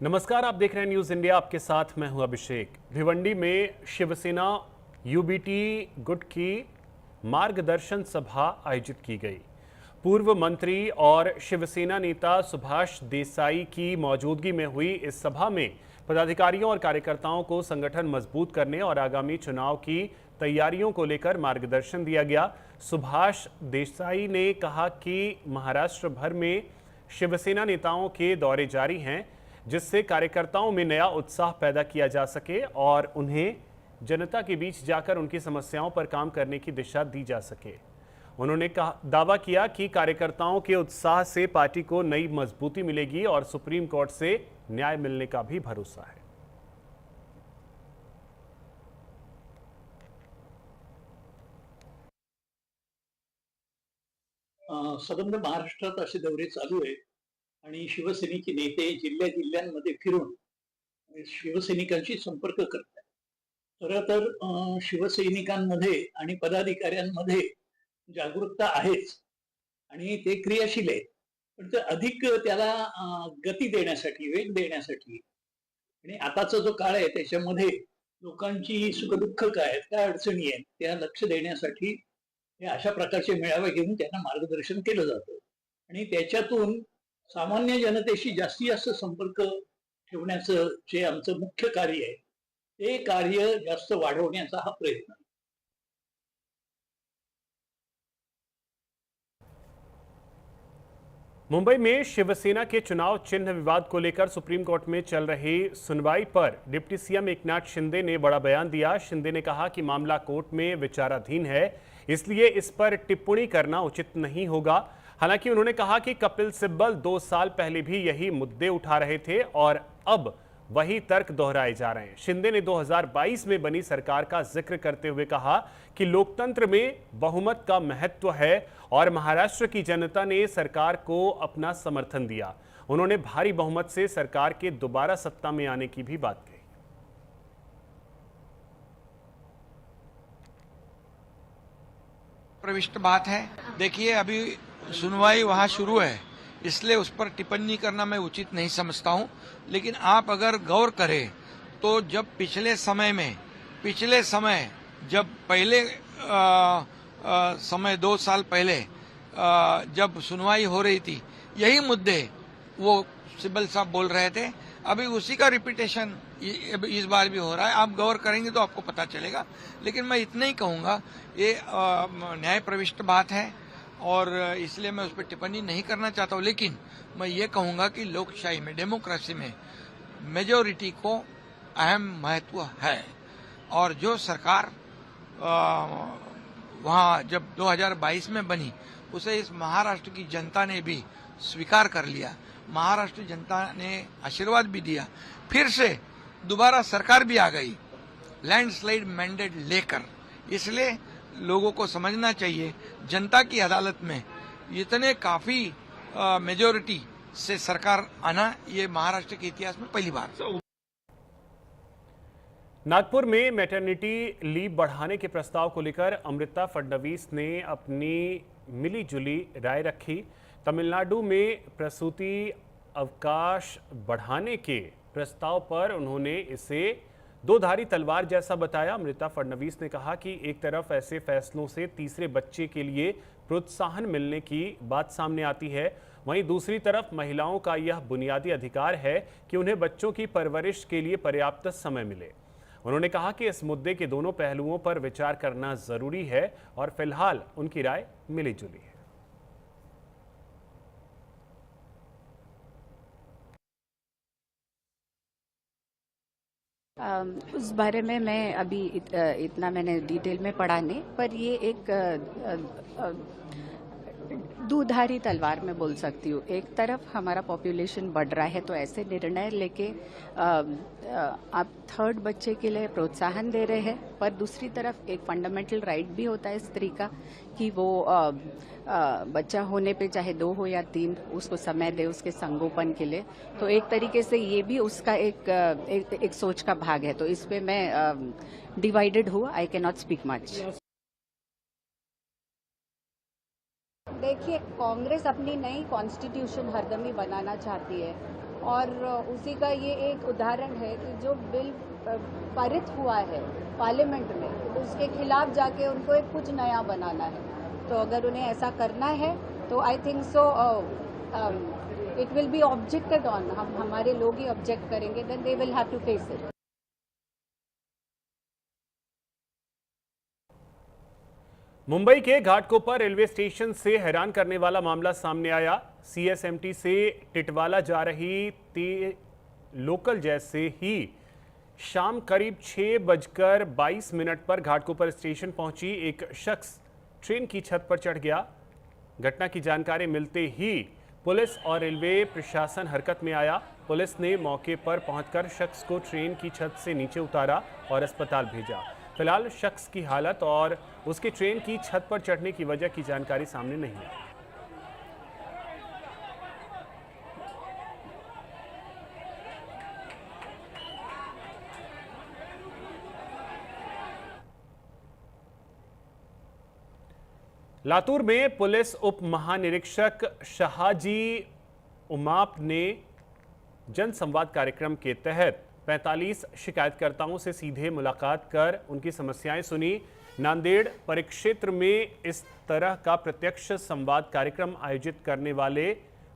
नमस्कार, आप देख रहे हैं न्यूज इंडिया। आपके साथ मैं हूं अभिषेक। भिवंडी में शिवसेना यूबीटी गुट की मार्गदर्शन सभा आयोजित की गई। पूर्व मंत्री और शिवसेना नेता सुभाष देसाई की मौजूदगी में हुई इस सभा में पदाधिकारियों और कार्यकर्ताओं को संगठन मजबूत करने और आगामी चुनाव की तैयारियों को लेकर मार्गदर्शन दिया गया। सुभाष देसाई ने कहा कि महाराष्ट्र भर में शिवसेना नेताओं के दौरे जारी हैं, जिससे कार्यकर्ताओं में नया उत्साह पैदा किया जा सके और उन्हें जनता के बीच जाकर उनकी समस्याओं पर काम करने की दिशा दी जा सके। उन्होंने दावा किया कि कार्यकर्ताओं के उत्साह से पार्टी को नई मजबूती मिलेगी और सुप्रीम कोर्ट से न्याय मिलने का भी भरोसा है। संबंध महाराष्ट्रात असे दौरे चालू आहेत आणि शिवसेनेचे नेते जिल्ह्यामध्ये फिरून शिवसैनिकांशी संपर्क करतात। खरं तर शिवसैनिकांमध्ये आणि पदाधिकाऱ्यांमध्ये जागरूकता आहेच आणि ते क्रियाशील आहेत, पण ते अधिक त्याला गती देण्यासाठी, वेग देण्यासाठी आणि आताचा जो काळ आहे त्याच्यामध्ये लोकांची सुखदुःख काय आहेत, काय अडचणी आहेत, त्या लक्ष देण्यासाठी हे अशा प्रकारचे मेळावे घेऊन त्यांना मार्गदर्शन केलं जातं आणि त्याच्यातून सामान्य जनतेशी जास्तीत जास्त संपर्क ठेवण्याचं जे आमचं मुख्य कार्य आहे ते कार्य जास्त वाढवण्याचा हा प्रयत्न आहे। मुंबई में शिवसेना के चुनाव चिन्ह विवाद को लेकर सुप्रीम कोर्ट में चल रही सुनवाई पर डिप्टी सीएम एकनाथ शिंदे ने बड़ा बयान दिया। शिंदे ने कहा कि मामला कोर्ट में विचाराधीन है, इसलिए इस पर टिप्पणी करना उचित नहीं होगा। हालांकि उन्होंने कहा कि कपिल सिब्बल 2 साल पहले भी यही मुद्दे उठा रहे थे और अब वही तर्क दोहराए जा रहे हैं। शिंदे ने 2022 में बनी सरकार का जिक्र करते हुए कहा कि लोकतंत्र में बहुमत का महत्व है और महाराष्ट्र की जनता ने सरकार को अपना समर्थन दिया। उन्होंने भारी बहुमत से सरकार के दोबारा सत्ता में आने की भी बात कही। प्रविष्ट बात है। देखिए, अभी सुनवाई वहां शुरू है, इसलिए उस पर टिप्पणी करना मैं उचित नहीं समझता हूं। लेकिन आप अगर गौर करें तो जब पिछले समय जब पहले समय 2 साल पहले जब सुनवाई हो रही थी, यही मुद्दे वो सिब्बल साहब बोल रहे थे। अभी उसी का रिपीटेशन इस बार भी हो रहा है। आप गौर करेंगे तो आपको पता चलेगा। लेकिन मैं इतना ही कहूंगा, ये न्याय प्रविष्ट बात है और इसलिए मैं उस पर टिप्पणी नहीं करना चाहता हूं। लेकिन मैं ये कहूंगा कि लोकशाही में, डेमोक्रेसी में मेजॉरिटी को अहम महत्व है और जो सरकार वहां जब 2022 में बनी उसे इस महाराष्ट्र की जनता ने भी स्वीकार कर लिया। महाराष्ट्र जनता ने आशीर्वाद भी दिया। फिर से दोबारा सरकार भी आ गई लैंडस्लाइड मैंडेट लेकर। इसलिए लोगों को समझना चाहिए, जनता की अदालत में इतने काफी मेजॉरिटी से सरकार आना ये महाराष्ट्र के इतिहास में पहली बार। नागपुर में मैटरनिटी लीव बढ़ाने के प्रस्ताव को लेकर अमृता फडणवीस ने अपनी मिली-जुली राय रखी। तमिलनाडु में प्रसूति अवकाश बढ़ाने के प्रस्ताव पर उन्होंने इसे दो-धारी तलवार जैसा बताया। अमृता फडणवीस ने कहा कि एक तरफ ऐसे फैसलों से तीसरे बच्चे के लिए प्रोत्साहन मिलने की बात सामने आती है, वहीं दूसरी तरफ महिलाओं का यह बुनियादी अधिकार है कि उन्हें बच्चों की परवरिश के लिए पर्याप्त समय मिले। उन्होंने कहा कि इस मुद्दे के दोनों पहलुओं पर विचार करना जरूरी है और फिलहाल उनकी राय मिली-जुली है। उस बारे में मैं अभी इतना मैंने डिटेल में पढ़ा नहीं, पर ये एक दुधारी तलवार में बोल सकती हूँ। एक तरफ हमारा पॉपुलेशन बढ़ रहा है तो ऐसे निर्णय लेके आप 3rd बच्चे के लिए प्रोत्साहन दे रहे हैं, पर दूसरी तरफ एक फंडामेंटल राइट भी होता है स्त्री का कि वो बच्चा होने पे चाहे 2 हो या 3 उसको समय दे उसके संगोपन के लिए। तो एक तरीके से ये भी उसका एक सोच का भाग है। तो इस पे मैं डिवाइडेड हूँ। I can not speak much. देखिए, कांग्रेस अपनी नई कॉन्स्टिट्यूशन हरदम ही बनाना चाहती है और उसी का ये एक उदाहरण है कि जो बिल पारित हुआ है पार्लियामेंट में, तो उसके खिलाफ जाके उनको एक कुछ नया बनाना है। तो अगर उन्हें ऐसा करना है तो I think so it will be objected on, हमारे लोग ही ऑब्जेक्ट करेंगे, then they will have to face it. Mumbai के घाटकोपर रेलवे स्टेशन से हैरान करने वाला मामला सामने आया। सीएसएमटी से टिटवाला जा रही लोकल जैसे ही शाम करीब 6:22 पर घाटकोपर स्टेशन पहुंची एक शख्स ट्रेन की छत पर चढ़ गया। घटना की जानकारी मिलते ही पुलिस और रेलवे प्रशासन हरकत में आया। पुलिस ने मौके पर पहुंचकर शख्स को ट्रेन की छत से नीचे उतारा और अस्पताल भेजा। फिलहाल शख्स की हालत और उसके ट्रेन की छत पर चढ़ने की वजह की जानकारी सामने नहीं आई। लातूर में पुलिस उप महानिरीक्षक शाहजी उमाप ने जनसंवाद कार्यक्रम के तहत 45 शिकायतकर्ताओं से सीधे मुलाकात कर उनकी समस्याएं सुनी। नांदेड़ परिक्षेत्र में इस तरह का प्रत्यक्ष संवाद कार्यक्रम आयोजित करने वाले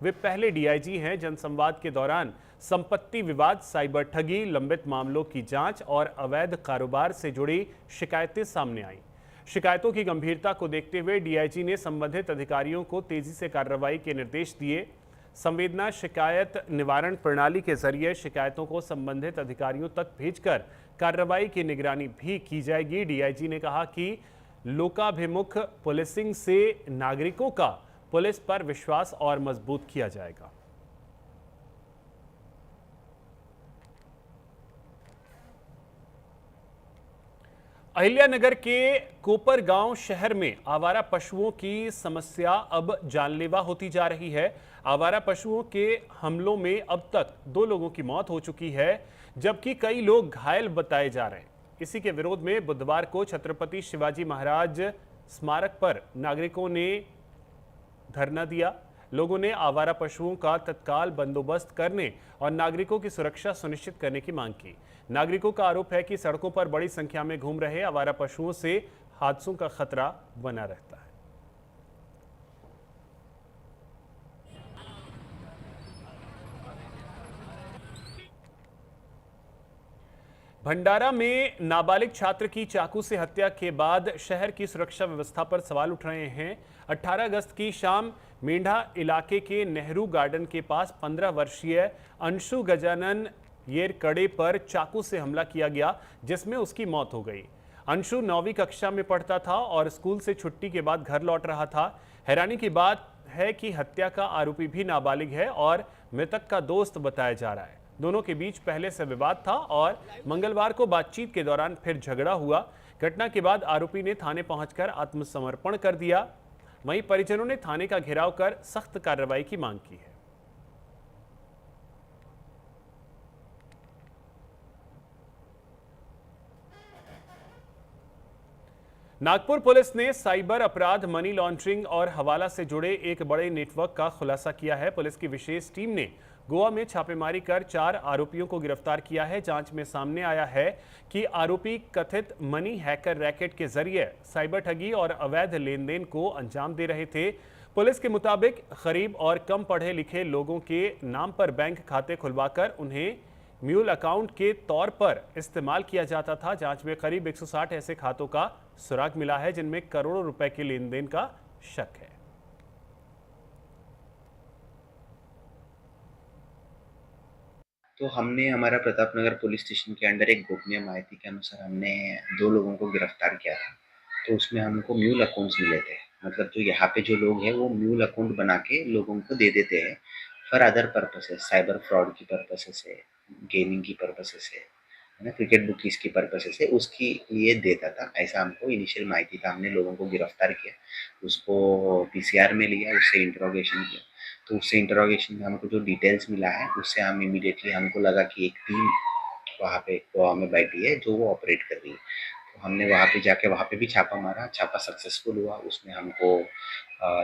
वे पहले डीआईजी हैं। जनसंवाद के दौरान संपत्ति विवाद, साइबर ठगी, लंबित मामलों की जांच और अवैध कारोबार से जुड़ी शिकायतें सामने आईं। शिकायतों की गंभीरता को देखते हुए डीआईजी ने संबंधित अधिकारियों को तेजी से कार्रवाई के निर्देश दिए। संवेदना शिकायत निवारण प्रणाली के जरिए शिकायतों को संबंधित अधिकारियों तक भेजकर कार्रवाई की निगरानी भी की जाएगी। डीआईजी ने कहा कि लोकाभिमुख पुलिसिंग से नागरिकों का पुलिस पर विश्वास और मजबूत किया जाएगा। अहिल्यानगर के कोपर गांव शहर में आवारा पशुओं की समस्या अब जानलेवा होती जा रही है। आवारा पशुओं के हमलों में अब तक 2 लोगों की मौत हो चुकी है, जबकि कई लोग घायल बताए जा रहे हैं। इसी के विरोध में बुधवार को छत्रपति शिवाजी महाराज स्मारक पर नागरिकों ने धरना दिया। लोगों ने आवारा पशुओं का तत्काल बंदोबस्त करने और नागरिकों की सुरक्षा सुनिश्चित करने की मांग की। नागरिकों का आरोप है कि सड़कों पर बड़ी संख्या में घूम रहे आवारा पशुओं से हादसों का खतरा बना रहता है। भंडारा में नाबालिग छात्र की चाकू से हत्या के बाद शहर की सुरक्षा व्यवस्था पर सवाल उठ रहे हैं। 18 अगस्त की शाम मेंढा इलाके के नेहरू गार्डन के पास 15 वर्षीय अंशु गजानन येरकड़े पर चाकू से हमला किया गया, जिसमें उसकी मौत हो गई। अंशु 9वीं कक्षा में पढ़ता था और स्कूल से छुट्टी के बाद घर लौट रहा था। हैरानी की बात है कि हत्या का आरोपी भी नाबालिग है और मृतक का दोस्त बताया जा रहा है। दोनों के बीच पहले से विवाद था और मंगलवार को बातचीत के दौरान फिर झगड़ा हुआ। घटना के बाद आरोपी ने थाने पहुंचकर आत्मसमर्पण कर दिया। वहीं परिजनों ने थाने का घेराव कर सख्त कार्रवाई की मांग की है। नागपुर पुलिस ने साइबर अपराध, मनी लॉन्ड्रिंग और हवाला से जुड़े एक बड़े नेटवर्क का खुलासा किया है। पुलिस की विशेष टीम ने गोवा में छापेमारी कर 4 आरोपियों को गिरफ्तार किया है। जांच में सामने आया है कि आरोपी कथित मनी हैकर रैकेट के जरिए साइबर ठगी और अवैध लेनदेन को अंजाम दे रहे थे। पुलिस के मुताबिक गरीब और कम पढ़े लिखे लोगों के नाम पर बैंक खाते खुलवाकर उन्हें म्यूल अकाउंट के तौर पर इस्तेमाल किया जाता था। जांच में करीब 160 ऐसे खातों का सुराग मिला है जिनमें करोड़ों रुपए के लेनदेन का शक है। तो हमने हमारा प्रतापनगर पुलिस स्टेशन के अंडर एक गोपनीय माहिती के अनुसार हमने 2 लोगों को गिरफ्तार किया था। तो उसमें हमको म्यूल अकाउंट्स मिले थे। मतलब जो यहाँ पे जो लोग हैं वो म्यूल अकाउंट बना के लोगों को दे देते हैं for other purposes, cyber fraud की पर्पसेस है, गेमिंग की पर्पसेस है ना, क्रिकेट बुकीज की पर्पसेस है, उसकी लिए देता था। ऐसा हमको इनिशियल माहिती था। हमने लोगों को गिरफ्तार किया, उसको पीसीआर में लिया, उससे इंटरोगेशन किया। तो उससे इंटरोगेशन में हमको जो डिटेल्स मिला है उससे हम इमीडिएटली हमको लगा कि एक टीम वहाँ पे गोवा में बैठी है जो वो ऑपरेट कर रही है। तो हमने वहाँ पे जाके वहाँ पे भी छापा मारा। छापा सक्सेसफुल हुआ। उसमें हमको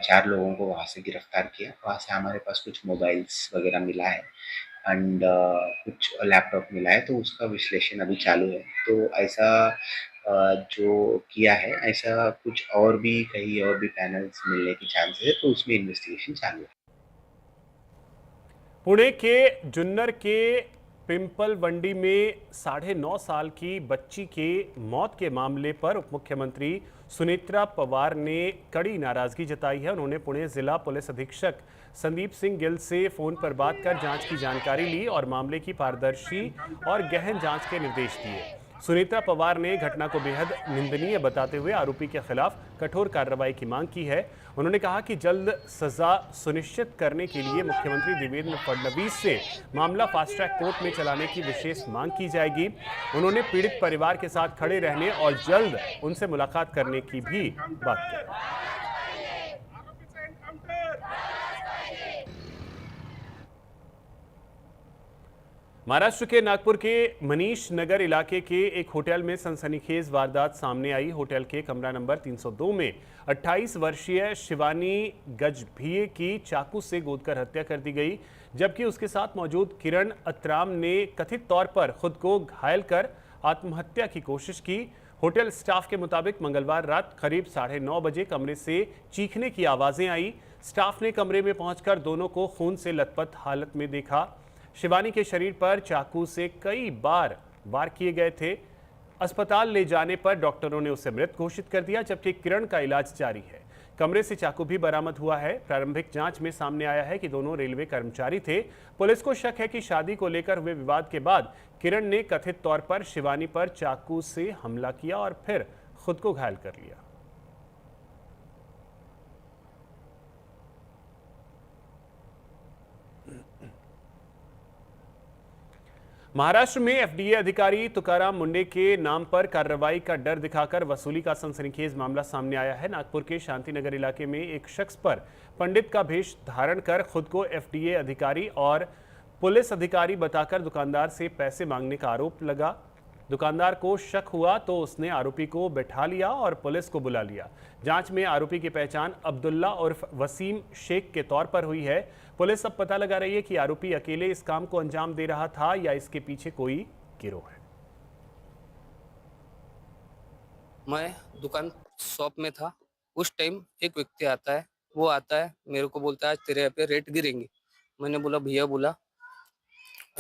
4 लोगों को वहाँ से गिरफ्तार किया। वहाँ से हमारे पास कुछ मोबाइल्स वगैरह मिला है एंड कुछ लैपटॉप मिला है, तो उसका विश्लेषण अभी चालू है। तो ऐसा जो किया है, ऐसा कुछ और भी कहीं और भी पैनल्स मिलने की चांसेस है, तो उसमें इन्वेस्टिगेशन चालू है। पुणे के जुन्नर के पिंपलवंडी में 9.5 साल की बच्ची के मौत के मामले पर उप मुख्यमंत्री सुनेत्रा पवार ने कड़ी नाराजगी जताई है। उन्होंने पुणे जिला पुलिस अधीक्षक संदीप सिंह गिल से फोन पर बात कर जांच की जानकारी ली और मामले की पारदर्शी और गहन जांच के निर्देश दिए। सुनेत्रा पवार ने घटना को बेहद निंदनीय बताते हुए आरोपी के खिलाफ कठोर कार्रवाई की मांग की है। उन्होंने कहा कि जल्द सजा सुनिश्चित करने के लिए मुख्यमंत्री देवेंद्र फडणवीस से मामला फास्ट ट्रैक कोर्ट में चलाने की विशेष मांग की जाएगी। उन्होंने पीड़ित परिवार के साथ खड़े रहने और जल्द उनसे मुलाकात करने की भी बात की। महाराष्ट्र के नागपुर के मनीष नगर इलाके के एक होटल में सनसनीखेज वारदात सामने आई। होटल के कमरा नंबर 302 में 28 वर्षीय शिवानी गजभिये की चाकू से गोदकर हत्या कर दी गई, जबकि उसके साथ मौजूद किरण अत्राम ने कथित तौर पर खुद को घायल कर आत्महत्या की कोशिश की। होटल स्टाफ के मुताबिक मंगलवार रात करीब 9:30 बजे कमरे से चीखने की आवाजें आई। स्टाफ ने कमरे में पहुंचकर दोनों को खून से लथपथ हालत में देखा। शिवानी के शरीर पर चाकू से कई बार वार किए गए थे। अस्पताल ले जाने पर डॉक्टरों ने उसे मृत घोषित कर दिया, जबकि किरण का इलाज जारी है। कमरे से चाकू भी बरामद हुआ है। प्रारंभिक जांच में सामने आया है कि दोनों रेलवे कर्मचारी थे। पुलिस को शक है कि शादी को लेकर हुए विवाद के बाद किरण ने कथित तौर पर शिवानी पर चाकू से हमला किया और फिर खुद को घायल कर लिया। महाराष्ट्र में एफडीए अधिकारी तुकाराम मुंडे के नाम पर कार्रवाई का डर दिखाकर वसूली का सनसनीखेज मामला सामने आया है। नागपुर के शांतिनगर इलाके में एक शख्स पर पंडित का भेष धारण कर खुद को एफडीए अधिकारी और पुलिस अधिकारी बताकर दुकानदार से पैसे मांगने का आरोप लगा। दुकानदार को शक हुआ तो उसने आरोपी को बैठा लिया और पुलिस को बुला लिया। जांच में आरोपी की पहचान अब्दुल्ला उर्फ वसीम शेख के तौर पर हुई है। पुलिस अब पता लगा रही है कि आरोपी अकेले इस काम को अंजाम दे रहा था या इसके पीछे कोई गिरोह है। मैं दुकान शॉप में था, उस टाइम एक व्यक्ति आता है, वो आता है मेरे को बोलता है आज तेरे यहाँ पे रेट गिरेंगे। मैंने बोला भैया बोला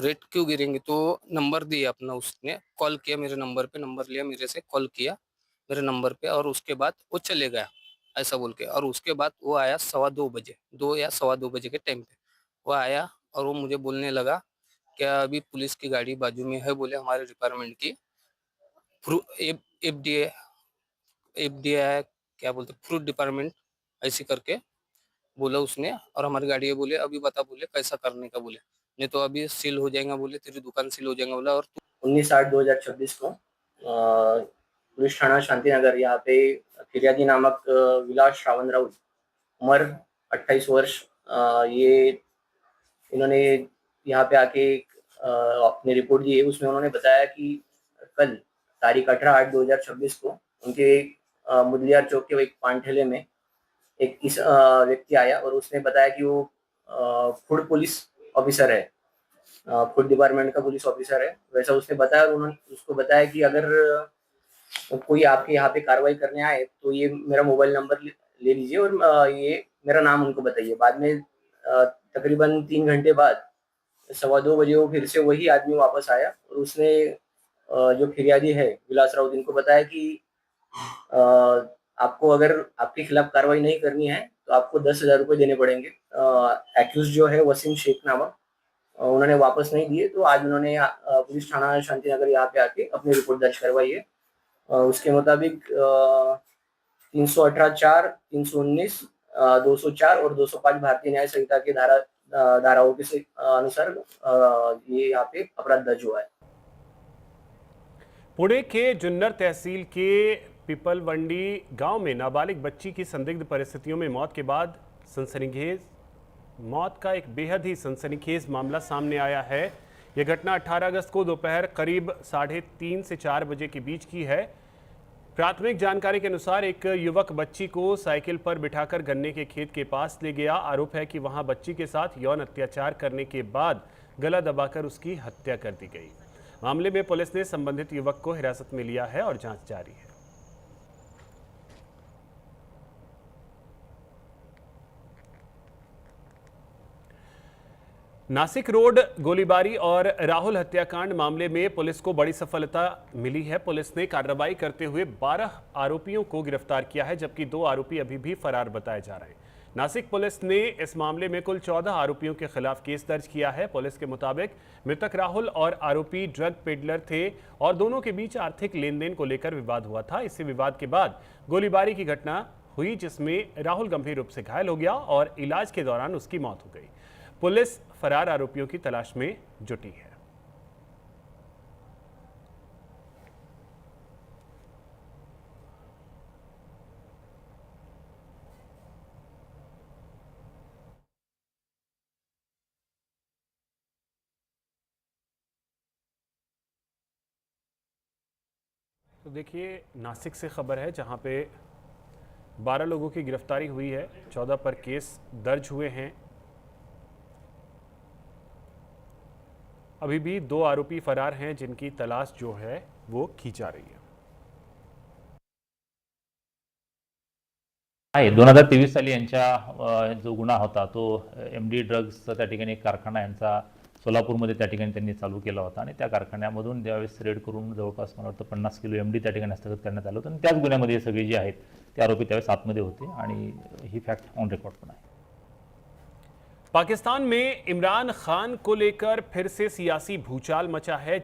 रेट क्यों गिरेंगे, तो नंबर दिया अपना, उसने कॉल किया मेरे नंबर पे, नंबर लिया मेरे से, कॉल किया मेरे नंबर पे और उसके बाद वो चले गया ऐसा बोल के। और उसके बाद वो आया 2:15 बजे, 2 या 2:15 बजे के टाइम पे वो आया और वो मुझे बोलने लगा क्या अभी पुलिस की गाड़ी बाजू में है, बोले हमारे डिपार्टमेंट की एफडीए है, क्या बोलते फ्रूट डिपार्टमेंट ऐसे करके बोला उसने। और हमारी गाड़ी है, बोले अभी बता, बोले कैसा करने का, बोले नहीं तो अभी सील हो जाएगा, बोले तेरी दुकान सील हो जाएगा बोला। और 19/8/2026 को पुलिस थाना शांतिनगर यहाँ पे फिरियादी नामक विलास श्रावण राउत, उम्र 28 वर्ष, ये इन्होंने यहाँ पे आके अपनी रिपोर्ट दी है। उसमें उन्होंने बताया कि कल तारीख 18/8/2026 को उनके मुदलियार चौक के एक पान ठेले में एक इस व्यक्ति आया और उसने बताया कि वो फूड पुलिस ऑफिसर है, फूड डिपार्टमेंट का पुलिस ऑफिसर है, वैसा उसने बताया। और उन्होंने उसको बताया कि अगर कोई आपके यहाँ पे कार्रवाई करने आए तो ये मेरा मोबाइल नंबर ले लीजिए और ये मेरा नाम उनको बताइए। बाद में तकरीबन 3 घंटे बाद 2:15 बजे वो फिर से वही आदमी वापस आया और उसने जो फिरियादी है विलास राउत, इनको बताया कि आपको अगर आपके खिलाफ कार्रवाई नहीं करनी है तो आपको 10,000 रुपये देने पड़ेंगे। एक्यूज जो है वसीम शेख नामक, उन्होंने वापस नहीं दिए, तो आज उन्होंने पुलिस थाना शांतिनगर यहाँ पे आके अपनी रिपोर्ट दर्ज करवाई है। उसके मुताबिक 318(4), 319, 204 और 205 भारतीय न्याय संहिता के धाराओं के अनुसार ये यहाँ पे अपराध दर्ज हुआ है। पुणे के जुन्नर तहसील के पिपलवंडी गांव में नाबालिग बच्ची की संदिग्ध परिस्थितियों में मौत के बाद सनसनीखेज मौत का एक बेहद ही सनसनीखेज मामला सामने आया है। यह घटना 18 अगस्त को दोपहर करीब 3:30 से 4 बजे के बीच की है। प्राथमिक जानकारी के अनुसार एक युवक बच्ची को साइकिल पर बिठाकर गन्ने के खेत के पास ले गया। आरोप है कि वहां बच्ची के साथ यौन अत्याचार करने के बाद गला दबाकर उसकी हत्या कर दी गई। मामले में पुलिस ने संबंधित युवक को हिरासत में लिया है और जांच जारी है। नासिक रोड गोलीबारी और राहुल हत्याकांड मामले में पुलिस को बड़ी सफलता मिली है। पुलिस ने कार्रवाई करते हुए 12 आरोपियों को गिरफ्तार किया है, जबकि 2 आरोपी अभी भी फरार बताए जा रहे हैं। नासिक पुलिस ने इस मामले में कुल 14 आरोपियों के खिलाफ केस दर्ज किया है। पुलिस के मुताबिक मृतक राहुल और आरोपी ड्रग पेडलर थे और दोनों के बीच आर्थिक लेन देन को लेकर विवाद हुआ था। इसी विवाद के बाद गोलीबारी की घटना हुई, जिसमें राहुल गंभीर रूप से घायल हो गया और इलाज के दौरान उसकी मौत हो गई। पुलिस फरार आरोपियों की तलाश में जुटी है। तो देखिए, नासिक से खबर है जहां पे 12 लोगों की गिरफ्तारी हुई है, 14 पर केस दर्ज हुए हैं। अभी भी 2 आरोपी फरार हैं, जिनकी तलाश जो है वो की जा रही है। 2023 साली यांच्या जो गुन्हा होता तो MD ड्रग्सचा त्या ठिकाणी एक कारखाना यांचा सोलापूरमध्ये त्या ठिकाणी त्यांनी चालू केला होता आणि त्या कारखान्यामधून ज्यावेळेस रेड करून जवळपास मला वाटतं 50 किलो MD त्या ठिकाणी हस्तगत करण्यात आलं होतं आणि त्याच गुन्ह्यामध्ये सगळे जे आहेत ते आरोपी त्यावेळेस आतमध्ये होते आणि ही फॅक्ट ऑन रेकॉर्ड पण आहे। पाकिस्तान में इमरान खान को लेकर फिर से सियासी भूचाल मचा है।